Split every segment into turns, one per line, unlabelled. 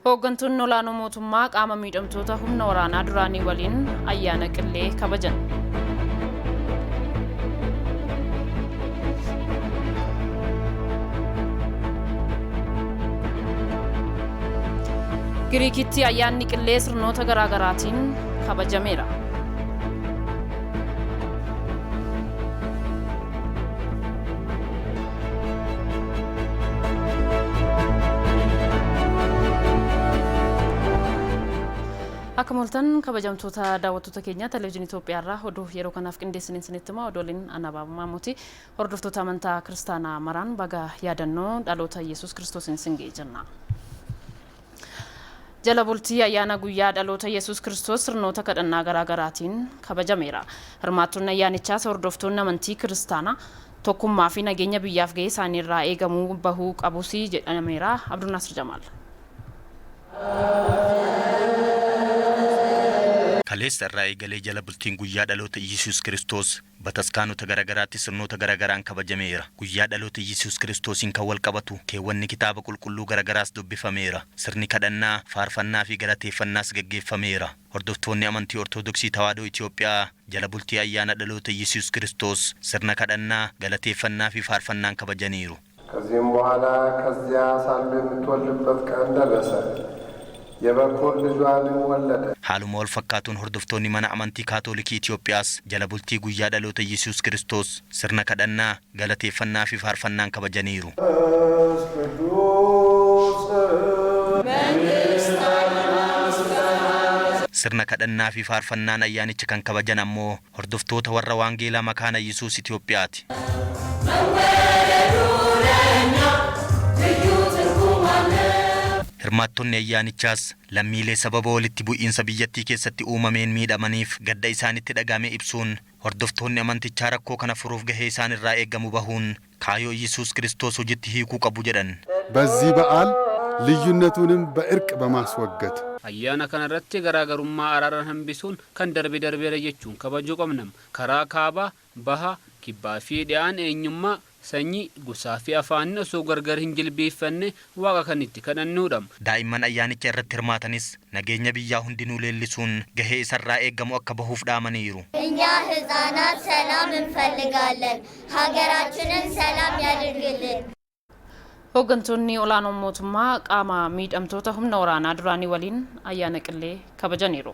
Hooggantoonni olaanoo mootummaa qaama miidhamtoota humna waraanaa duraanii waliin ayyaana qillee kabajan. Giriikitti ayyaanni qillee sirnoota garaagaraatiin kabajameera. Akka mul'atan kabajamtoota daawwattoota keenya televezyiinii Itoophiyaa irraa oduu yeroo kanaaf qindeessiniin isinitti himaa oduuliin Anabaabuu Maamuuti hordoftoota amantaa kiristaanaa maraan baga yaadannoo dhaloota Yesuus Kiristoosiin isin ga'e jenna. Jala bultii ayyaana guyyaa dhaloota Yesuus Kiristoos sirnoota kadhannaa garaagaraatiin kabajameera. Hirmaattonni ayyaanichaas hordoftoonni amantii kiristaanaa tokkummaa fi nageenya biyyaaf ga'ee isaanii irraa eegamuu bahuu qabus jedhameera. Abdunaasir Jamaal.
Kaleessa irraa eegalee jala bultiin guyyaa dhaloota Yesuus Kiristoos bataskaanota garagaraatti sirnoota garagaraan kabajameera. Guyyaa dhaloota Yesuus Kiristoosiin kan wal qabatu keewwanni kitaaba qulqulluu garagaraas dubbifameera. Sirni kadhannaa, faarfannaa fi galateeffannaas gaggeeffameera. Hordoftoonni amantii Ortodoksii Tawaahidoo Itoophiyaa jala bultii ayyaana dhaloota Yesuus Kiristoos sirna kadhannaa, galateeffannaa fi faarfannaan kabajaniiru.
ከዚህም በኋላ ከዚያ ሳሉ የምትወልድበት ቀን ደረሰ። የበኩር ልጇንም ወለደ።
Haaluma wal fakkaatuun hordoftoonni mana amantii Kaatoolikii Itoophiyaas jala bultii guyyaa dhaloota Yesuus Kiristoos sirna kadhannaa, galateeffannaa fi faarfannaan kabajaniiru. Sirna kadhannaa fi faarfannaan ayyaanicha kan kabajan ammoo hordoftoota warra Waangeelaa Makaana Yesuus Itoophiyaati. Hirmaattonni ayyaanichaas lammiilee sababa walitti bu'iinsa biyyattii keessatti uumameen miidhamaniif gadda isaanitti dhagahame ibsuun hordoftoonni amantichaa rakkoo kana furuuf gahee isaan irraa eegamu bahuun kaayoo Yesuus Kiristoos hojiitti hiikuu qabu jedhan.
በዚህ በዓል ልዩነቱንም በእርቅ በማስወገድ
ayyaana kanarratti garaagarummaa araaraan hambisuun kan darbe jechuun kabajuu qabnam. Karaa kaabaa, baha, kibbaa fi dhiyaan eenyummaa sanyii gosaa fi afaan osoo gargar hin jilbeeffanne waaqa kan itti kadhannuudha.
Daa'imman ayyaanicha irratti hirmaatanis nageenya biyyaa hundinuu leellisuun gahee isarraa eegamu akka bahuuf dhaamaniiru.
እኛ ህፃናት ሰላም እንፈልጋለን ሀገራችንን ሰላም ያድርግልን.
Hooggantoonni olaanoo mootummaa qaama miidhamtoota humna waraanaa duraanii waliin ayyaana qillee kabajaniiru.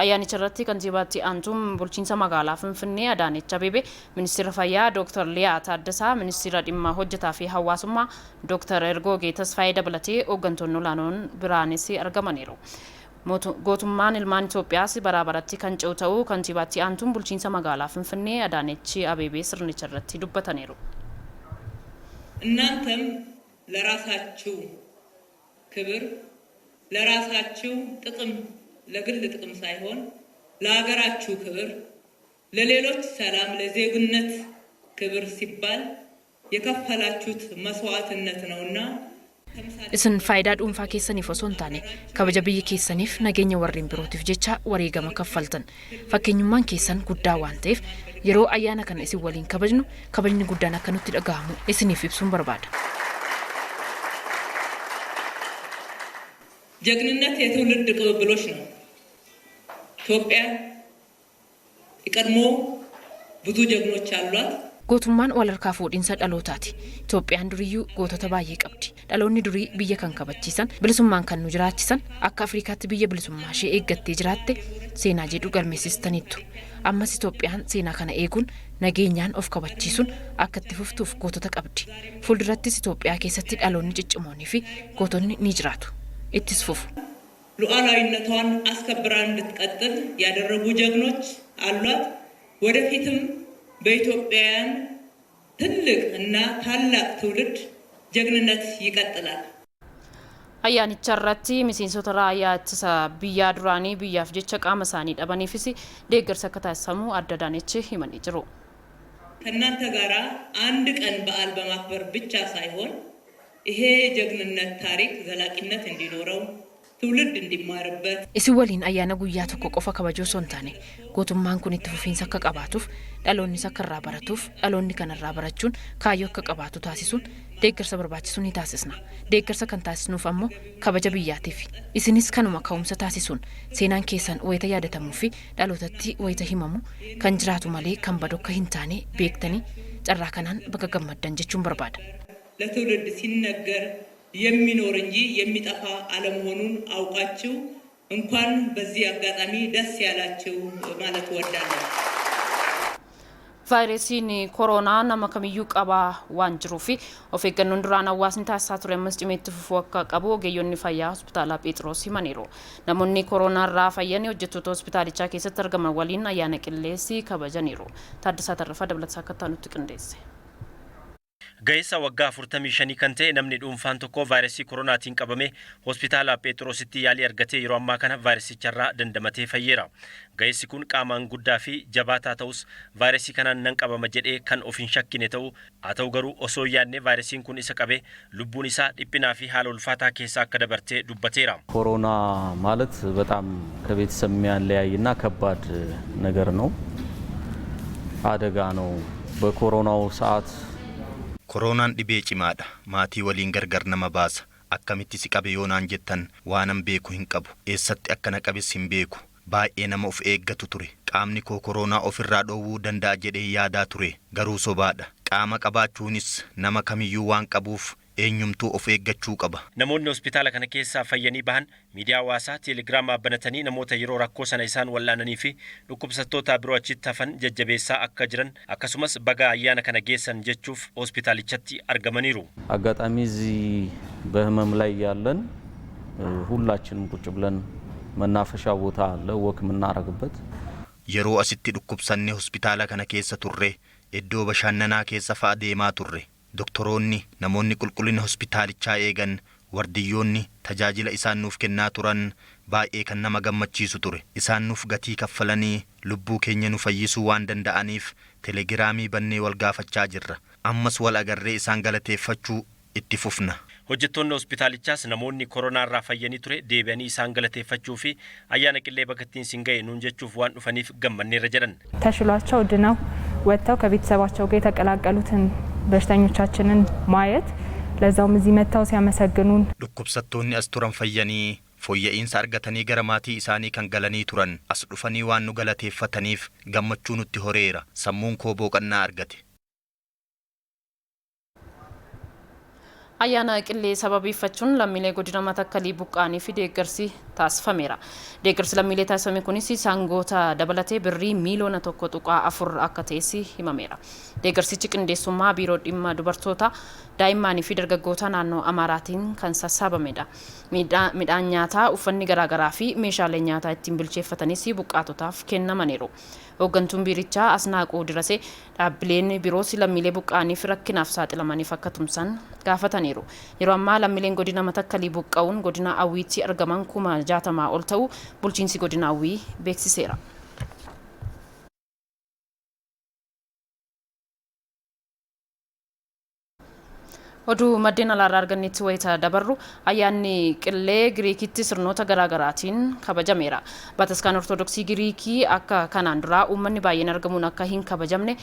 Ayyaanicha irratti kantiibaatti aantuun bulchiinsa magaalaa Finfinnee Adaanech Abeebee, ministeera fayyaa Dr. Liyaa Taaddasaa, ministeera dhimma hojjetaa fi hawaasummaa Dr. Ergoogee Tasfaayee dabalatee hooggantoonni olaanoon biraanis argamaniiru. Gootummaan ilmaan Itoophiyaas bara baratti kan ce'u ta'uu kantiibaatti aantuun bulchiinsa magaalaa Finfinnee Adaanech Abeebee sirnicha irratti dubbataniiru.
እናንተም ለራሳችሁ ክብር ለራሳችሁ ጥቅም ለግል ጥቅም ሳይሆን ለሀገራችሁ ክብር ለሌሎች ሰላም ለዜግነት ክብር ሲባል የከፈላችሁት መስዋዕትነት ነውና
Isin faayidaa dhuunfaa keessaniif osoo hin taane kabaja biyya keessaniif nageenya warreen birootiif jecha wareegama kaffaltan. Fakkeenyummaan keessan guddaa waan ta'eef yeroo ayyaana kana isin waliin kabajnu kabajni guddaan akka nutti dhagahamu isiniif ibsuun barbaada.
ጀግንነት የትውልድ ቅብብሎች ነው። ኢትዮጵያ የቀድሞ ብዙ ጀግኖች አሏት።
Gootummaan wal harkaa fuudhinsa dhalootaati. Itoophiyaan duriyyuu gootota baay'ee qabdi. Dhaloonni durii biyya kan kabachiisan, bilisummaan kan nu jiraachisan, akka Afrikaatti biyya bilisummaa ishee eeggattee jiraatte seenaa jedhu galmeessistaniittu. Ammas Itoophiyaan seenaa kana eeguun nageenyaan of kabachiisuun akka itti fuftuuf gootota qabdi. Fuuldurattis Itoophiyaa keessatti dhaloonni ciccimoonii fi gootonni ni jiraatu. Ittis fufu.
ሉዓላዊነቷን አስከብራ እንድትቀጥል ያደረጉ ጀግኖች አሏት። ወደፊትም በኢትዮጵያውያን ትልቅ እና ታላቅ ትውልድ ጀግንነት ይቀጥላል።
Ayyaanicha irratti miseensota raayyaa ittisa biyyaa duraanii biyyaaf jecha qaama isaanii dhabaniifis deeggarsa akka taasifamu Aadde Adaanech himanii jiru.
ከእናንተ ጋራ አንድ ቀን በዓል በማክበር ብቻ ሳይሆን ይሄ ጀግንነት ታሪክ ዘላቂነት እንዲኖረው ትውልድ እንዲማርበት
Isin waliin ayyaana guyyaa tokko qofa kabajuu osoo hin taane gootummaan kun itti fufiinsa akka qabaatuuf dhaloonnis akka irraa baratuuf dhaloonni kan irraa barachuun kaayyoo akka qabaatu taasisuun deeggarsa barbaachisu ni taasisna. Deeggarsa kan taasisnuuf ammoo kabaja biyyaatiif. Isinis kanuma ka'umsa taasisuun seenaan keessan wayita yaadatamuu fi dhalootatti wayita himamu kan jiraatu malee kan badu akka hin taane beektanii carraa kanaan baga gammaddan jechuun barbaada.
ለትውልድ ሲነገር የሚኖር እንጂ የሚጠፋ አለመሆኑን አውቃችሁ እንኳን በዚህ አጋጣሚ ደስ ያላችሁ ማለት እወዳለሁ።
ቫይረሲin koronaa nama kamiyyuu qabaa waan jiruuf of eeggannoon duraan hawaasni taasisaa ture ammas cimeetti fufuu akka qabu ogeeyyonni fayyaa hospitaala Phexros himaniiru. Namoonni koronaa irraa fayyan hojjettoota hospitaalichaa keessatti argaman waliin ayyaana qilleensii kabajaniiru. Taaddasaa Tarrafaa dabalataa akka taanutti qindeesse.
Ga'eessa waggaa 45 kan ta'e namni dhuunfaan tokko vaayirasii koronaatiin qabame hospitaala Phexrositti yaalii argatee yeroo ammaa kana vaayirasicharraa dandamatee fayyeera. Ga'eessi kun qaamaan guddaa fi jabaataa ta'us vaayirasii kanaan nan qabama jedhee kan of hin shakkine ta'u haa ta'u garuu osoo yaadne vaayirasiin kun isa qabe lubbuun isaa dhiphinaa fi haala ulfaataa keessa akka dabartee dubbateera.
ኮሮና ማለት በጣም ከቤተሰብ የሚያለያይና ከባድ ነገር ነው። አደጋ ነው። በኮሮናው ሰዓት
koronaan dhibee cimaadha. Maatii waliin gargar nama baasa. Akkamitti si qabe yoonaan jettan waanan beeku hin qabu. Eessatti akkana qabes hin beeku. Baay'ee nama of eeggatu ture. Qaamni koo koronaa ofirraa dhoowwuu danda'a jedhee yaadaa ture. Garuu sobaadha. Qaama qabaachuunis nama kamiyyuu waan qabuuf eenyumtuu of eeggachuu qaba.
Namoonni hospitaala kana keessaa fayyanii bahan miidiyaa hawaasaa teelegiraamaa banatanii namoota yeroo rakkoo sana isaan wallaananii fi dhukkubsattoota biroo achitti hafan jajjabeessaa akka jiran akkasumas baga ayyaana kana geessan jechuuf hospitaalichatti argamaniiru.
አጋጣሚ እዚህ በህመም ላይ ያለን ሁላችንም ቁጭ ብለን መናፈሻ ቦታ አለ ወክ የምናረግበት
yeroo asitti dhukkubsanne hospitaala kana keessa turre iddoo bashannanaa keessa fa'a deemaa turre. Doktoroonni namoonni qulqullina hospitaalichaa eegan wardiyyoonni tajaajila isaan nuuf kennaa turan baay'ee kan nama gammachiisu ture. Isaan nuuf gatii kaffalanii lubbuu keenya nu fayyisuu waan danda'aniif telegiraamii bannee wal gaafachaa jirra. Ammas wal agarree isaan galateeffachuu itti fufna.
Hojjettoonni hospitaalichaas namoonni koronaa irraa fayyanii ture deebi'anii isaan galateeffachuu fi ayyaana qillee bakattiin siin ga'e nuun jechuuf waan dhufaniif gammanneerra jedhan.
ተሽሏቸው ድነው ወጥተው ከቤተሰባቸው ጋር የተቀላቀሉትን በሽተኞቻችንን ማየት ለዛውም እዚህ መጥተው ሲያመሰግኑን
dhukkubsattoonni as turan fayyanii fooyya'insa argatanii gara maatii isaanii kan galanii turan as dhufanii waan nu galateeffataniif gammachuu nutti horeera. Sammuun koo boqonnaa argate.
ayyaana qillee sababeeffachuun lammiilee godina Matakkalii buqqaanii fi deeggarsi taasifameera. Deeggarsi lammiilee taasifame kunis sangoota dabalatee birrii miiliyoona 1.4 akka ta'es himameera. Deeggarsichi qindeessummaa biiroo dhimma dubartoota daa'immanii fi dargaggoota naannoo Amaaraatiin kan sassaabamedha. Midhaan nyaataa, uffanni garaagaraa fi meeshaalee nyaataa ittiin bilcheeffatanis buqqaatotaaf kennamaniiru. Hooggantuun biirichaa Asnaaquu Dirasee dhaabbileen biroos lammiilee buqqaaniif rakkinaaf saaxilamaniif akka tumsan gaafataniiru. Yeroo ammaa lammiileen godina Matakkalii buqqa'uun godina Awwiitti argaman 60 ol ta'u bulchiinsi godina Awwii beeksiseera. Oduu maddeen alaarraa argannetti wayita dabarru ayyaanni qillee Giriikitti sirnoota garaagaraatiin kabajameera. Bataskaan Ortodoksii Giriikii akka kanaan dura uummanni baay'een argamuun akka hin kabajamne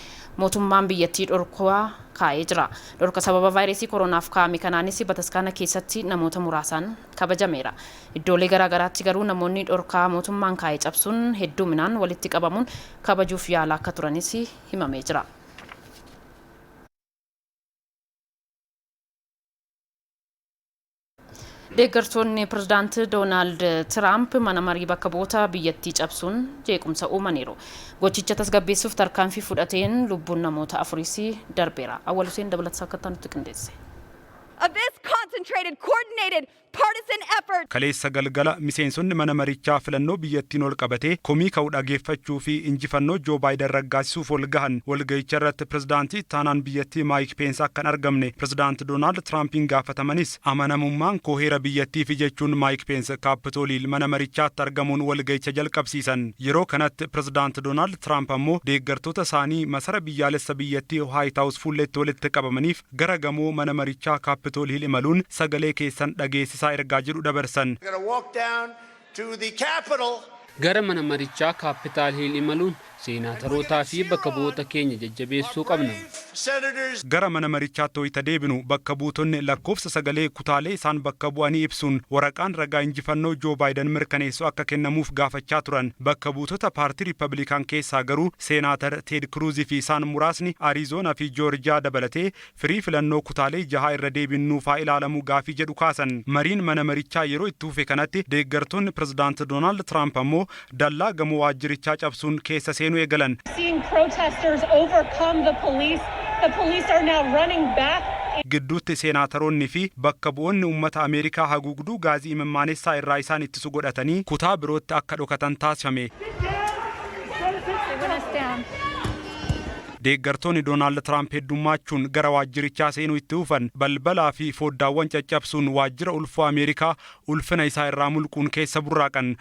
mootummaan biyyattii dhorkaa kaa'ee jira. Dhorka sababa vaayirasii koronaaf kaa'ame kanaanis bataskaana keessatti namoota muraasaan kabajameera. Iddoolee garaagaraatti garuu namoonni dhorkaa mootummaan kaa'ee cabsuun hedduminaan walitti qabamuun kabajuuf yaalaa akka turanis himamee jira. Deeggartoonni pirezidaantii Doonaald Tiraamp mana marii bakka bu'oota biyyattii cabsuun jeequmsa uumaniiru. Gochicha tasgabbeessuuf tarkaanfii fudhateen lubbuun namoota 4 darbeera. Awwal Hussein dabalataa akka nutti qindeesse.
Of this concentrated, coordinated, partisan effort.
Kaleessa galgala miseensonni mana marichaa filannoo biyyattiin ol qabatee komii ka'uu dhageeffachuu fi injifannoo Joo Baayiden raggaasisuuf ol gahan walga'icha irratti pirezidaantii taanaan biyyattii Maayik Peensi akka hin argamne pirezidaantii Doonaald Tiraampiin gaafatamanis amanamummaan koo heera biyyattiif jechuun Maayik Peensi kaapitoolii mana marichaatti argamuun walga'icha jalqabsiisan. Yeroo kanatti pirezidaantii Doonaald Tiraamp ammoo deeggartoota isaanii masara biyyaalessa biyyattii Waayit Haawus fuulletti walitti qabamaniif gara gamoo mana marichaa kaapitoolii imaluun sagalee keessan dhageessisaa ergaa jedhu dabarsan.
Gara mana marichaa kaapitaal hiil imaluun seenaatarootaa fi bakka bu'oota keenya jajjabeessuu qabna.
Gara mana marichaatti ho'ita deebinu bakka buutonni lakkoofsa sagalee kutaalee isaan bakka bu'anii ibsuun waraqaan ragaa injifannoo Joo Baayiden mirkaneessu akka kennamuuf gaafachaa turan. Bakka buutota paartii Riippablikaan keessaa garuu seenaatar Teed Kruuzii fi isaan muraasni Ariizoonaa fi Joorjiyaa dabalatee firii filannoo kutaalee 6 irra deebinuuf haa ilaalamu gaafii jedhu kaasan. Mariin mana marichaa yeroo itti fufe kanatti deeggartoonni pirezidaanti Doonaald Tiraamp ammoo dallaa gamoo waajjirichaa cabsuun keessa seenuu eegalan. Gidduutti seenaataroonni fi bakka bu'oonni uummata Ameerikaa haguugduu gaazii imimaanessaa irraa isaan ittisu godhatanii kutaa birootti akka dhokatan taasifame. Deeggartoonni Doonaald Tiraamp heddummachuun gara waajjirichaa seenuu itti fufan balbalaa fi foddaawwan caccabsuun waajjira ulfoo Ameerikaa ulfina isaa irraa mulquun keessa burraaqan.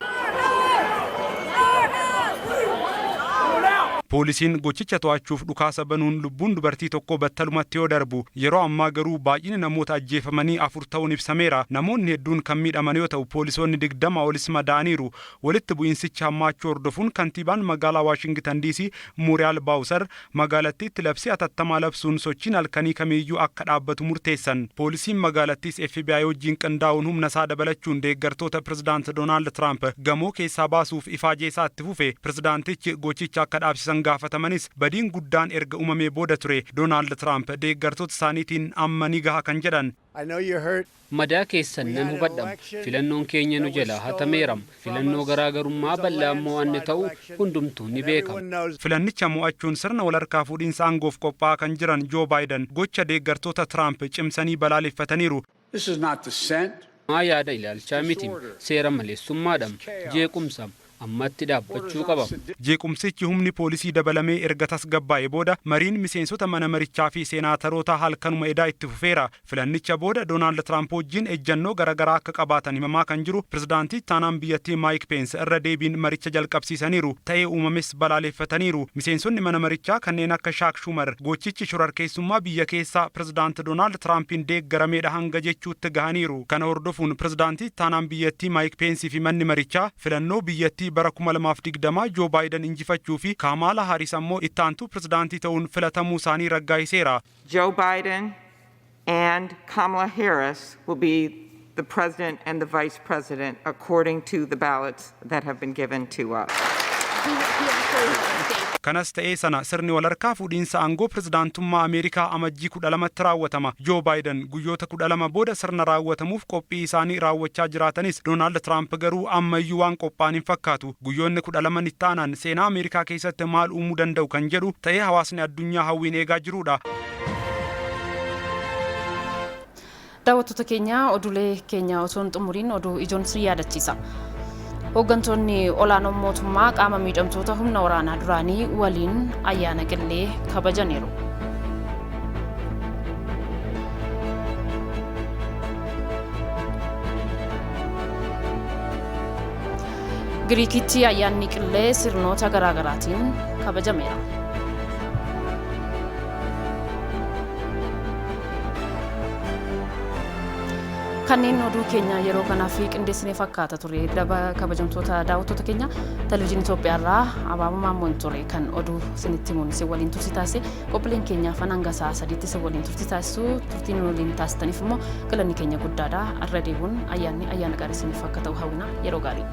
Poolisiin gochicha to'achuuf dhukaasa banuun lubbuun dubartii tokko battalumatti yoo darbu yeroo ammaa garuu baay'inni namoota ajjeefamanii 4 ta'uun ibsameera. Namoonni hedduun kan miidhaman yoo ta'u poolisoonni 20 olis madaa'aniiru. Walitti bu'iinsicha hammaachuu hordofuun kantiibaan magaalaa Waashingtan DC Muriyaal Baawusar magaalattiitti labsii atattamaa labsuun sochiin halkanii kamiiyyuu akka dhaabbatu murteessan. Poolisiin magaalattiis FBI wajjin qindaa'uun humna isaa dabalachuun deeggartoota pirezidaanti Doonaald Tiraamp gamoo keessaa baasuuf ifaajee itti fufe. Pirezidaantichi gochicha akka dhaabsisan gaafatamanis badiin guddaan erga uumamee booda ture. Doonaald Tiraamp deeggartoota isaaniitiin amma ni gaha kan jedhan.
Madaa keessan nan hubadha. Filannoon keenya nu jala hatameera. Filannoo garaagarummaa bal'aa mo'anne ta'u hundumtuu ni beeka.
Filannicha mo'achuun sirna walharkaa fuudhiinsa aangoof qophaa'aa kan jiran Joo Baayiden gocha deeggartoota Tiraamp cimsanii balaaleffataniiru.
Maa yaada ilaalchaa miti. Seera maleessummaadha. Jeequmsa. Ammatti dhaabbachuu qaba.
Jeequmsichi humni poolisii dabalamee erga tasgabbaa'ee booda mariin miseensota mana marichaa fi seenaataroota halkanuma edaa itti fufeera. Filannicha booda Doonaald Tiraamp wajjin ejjannoo garaagaraa akka qabaatan himamaa kan jiru pirezidaantii taanaan biyyattii Maayik Peensi irra deebiin maricha jalqabsiisaniiru. Ta'ee uumames balaaleffataniiru. Miseensonni mana marichaa kanneen akka Shaak Shumar gochichi shorarkeessummaa biyya keessaa pirezidaanti Doonaald Tiraampiin deeggarameedha hanga jechuutti gahaniiru. Kana hordofuun pirezidaantii taanaan biyyattii Maayik Peensi fi manni marichaa filannoo biyyattii bara 2020 Joo Baayiden injifachuu fi Kaamaalaa Haaris ammoo itti aantuu pirezidaantii ta'uun filatamuu isaanii raggaa'iseera.
Joe Biden and Kamala Harris will be the president and the vice president according to the ballots that have been given to us.
Kanas ta'ee sana sirni walharkaa fuudhiinsa aangoo pirezidaantummaa Ameerikaa amajjii 12tti raawwatama. Joo Baayiden guyyoota 12 booda sirna raawwatamuuf qophii isaanii raawwachaa jiraatanis Doonaald Tiraamp garuu ammayyuu waan qophaa'an hin fakkaatu. Guyyoonni 12 itti aanan seenaa Ameerikaa keessatti maal uumuu danda'u kan jedhu ta'ee hawaasni addunyaa hawwiin eegaa jirudha.
Daawwattoota keenya oduulee keenya osoo hin xumuriin oduu ijoon si yaadachiisa. Hooggantoonni olaanoo mootummaa qaama miidhamtoota humna waraanaa duraanii waliin ayyaana qillee kabajaniiru. Giriikitti ayyaanni qillee sirnoota garaagaraatiin kabajameera. Kanneen oduu keenya yeroo kanaaf qindeessinee fakkaata ture daba kabajamtoota daawwattoota keenya televezyiinii Itoophiyaa irraa Abaaboo Maammoon ture kan oduu isinitti himuun si waliin tursi taasise qophiileen keenya afaan hanga sa'a 3tti si waliin tursi taasisu turtiin waliin taasistaniif immoo galanni keenya guddaadha. Arra deebuun ayyaana gaarii isiniif akka ta'u hawwina yeroo gaarii.